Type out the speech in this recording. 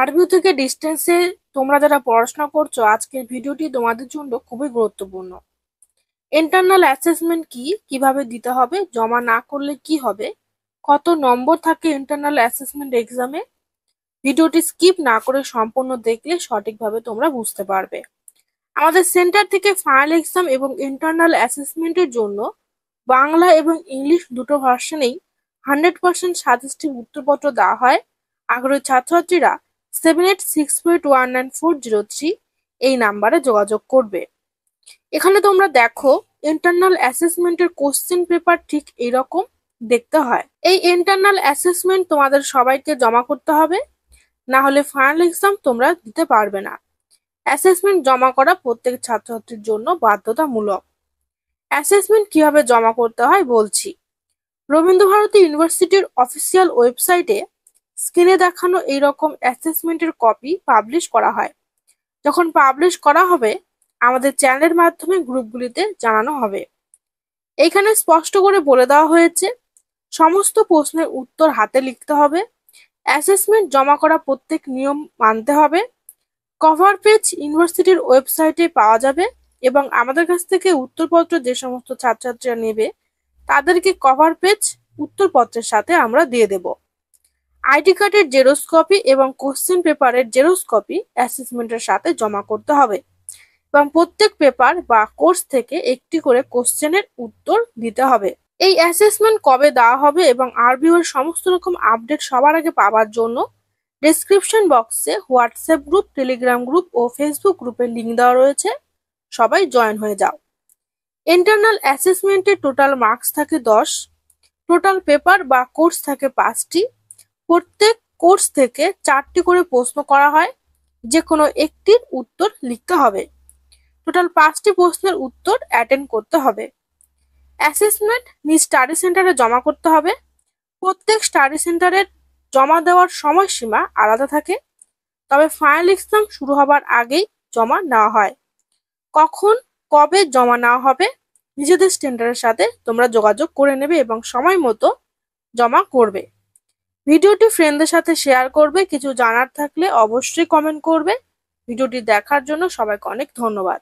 আরবিউ থেকে ডিস্টেন্সে তোমরা যারা পড়াশোনা করছো, আজকের ভিডিওটি তোমাদের জন্য খুবই গুরুত্বপূর্ণ। ইন্টারনাল অ্যাসেসমেন্ট কি, কিভাবে দিতে হবে, জমা না করলে কি হবে, কত নম্বর থাকে ইন্টারনাল অ্যাসেসমেন্ট এক্সামে। ভিডিওটি স্কিপ না করে সম্পূর্ণ দেখলে সঠিকভাবে তোমরা বুঝতে পারবে। আমাদের সেন্টার থেকে ফাইনাল এক্সাম এবং ইন্টারনাল অ্যাসেসমেন্টের জন্য বাংলা এবং ইংলিশ দুটো ভার্সনেই 100% সাজেস্টিভ উত্তরপত্র দেওয়া হয়। আগ্রহী ছাত্রছাত্রীরা 7864219403 এই নাম্বারে যোগাযোগ করবে। এখানে তোমরা দেখো ইন্টারনাল অ্যাসেসমেন্টের কোশ্চেন পেপার ঠিক এইরকম দেখতে হয়। এই ইন্টারনাল অ্যাসেসমেন্ট তোমাদের সবাইকে জমা করতে হবে, না হলে ফাইনাল এক্সাম তোমরা দিতে পারবে না। অ্যাসেসমেন্ট জমা করা প্রত্যেক ছাত্রছাত্রীর জন্য বাধ্যতামূলক। অ্যাসেসমেন্ট কিভাবে জমা করতে হয় বলছি। রবীন্দ্রভারতী ইউনিভার্সিটির অফিসিয়াল ওয়েবসাইটে স্ক্রিনে দেখানো এইরকম অ্যাসেসমেন্টের কপি পাবলিশ করা হয়। যখন পাবলিশ করা হবে আমাদের চ্যানেলের মাধ্যমে গ্রুপগুলিতে জানানো হবে। এখানে স্পষ্ট করে বলে দেওয়া হয়েছে সমস্ত প্রশ্নের উত্তর হাতে লিখতে হবে। অ্যাসেসমেন্ট জমা করা প্রত্যেক নিয়ম মানতে হবে। কভার পেজ ইউনিভার্সিটির ওয়েবসাইটে পাওয়া যাবে এবং আমাদের কাছ থেকে উত্তরপত্র যে সমস্ত ছাত্রছাত্রীরা নেবে তাদেরকে কভার পেজ উত্তরপত্রের সাথে আমরা দিয়ে দেব। আইডি কার্ডের জেরক্স কপি এবং কোশ্চেন পেপারের জেরক্স কপি অ্যাসেসমেন্টের সাথে জমা করতে হবে এবং প্রত্যেক পেপার বা কোর্স থেকে একটি করে কোশ্চেনের উত্তর দিতে হবে। এই অ্যাসেসমেন্ট কবে দেওয়া হবে এবং আরবিউ এর সমস্ত রকম আপডেট সবার আগে পাওয়ার জন্য ডেসক্রিপশন বক্সে হোয়াটসঅ্যাপ গ্রুপ, টেলিগ্রাম গ্রুপ ও ফেসবুক গ্রুপের লিংক দেওয়া রয়েছে, সবাই জয়েন হয়ে যাও। ইন্টারনাল অ্যাসেসমেন্টের টোটাল মার্কস থাকে 10, টোটাল পেপার বা কোর্স থাকে 5টি। প্রত্যেক কোর্স থেকে 4টি করে প্রশ্ন করা হয়, যে কোনো একটির উত্তর লিখতে হবে। টোটাল 5টি প্রশ্নের উত্তর অ্যাটেন্ড করতে হবে। অ্যাসেসমেন্ট নিজ স্টাডি সেন্টারে জমা করতে হবে। প্রত্যেক স্টাডি সেন্টারের জমা দেওয়ার সময়সীমা আলাদা থাকে, তবে ফাইনাল এক্সাম শুরু হবার আগেই জমা নেওয়া হয়। কখন কবে জমা নেওয়া হবে নিজেদের সেন্টারের সাথে তোমরা যোগাযোগ করে নেবে এবং সময় মতো জমা করবে। ভিডিওটি ফ্রেন্ডদের সাথে শেয়ার করবে। কিছু জানার থাকলে অবশ্যই কমেন্ট করবে। ভিডিওটি দেখার জন্য সবাইকে অনেক ধন্যবাদ।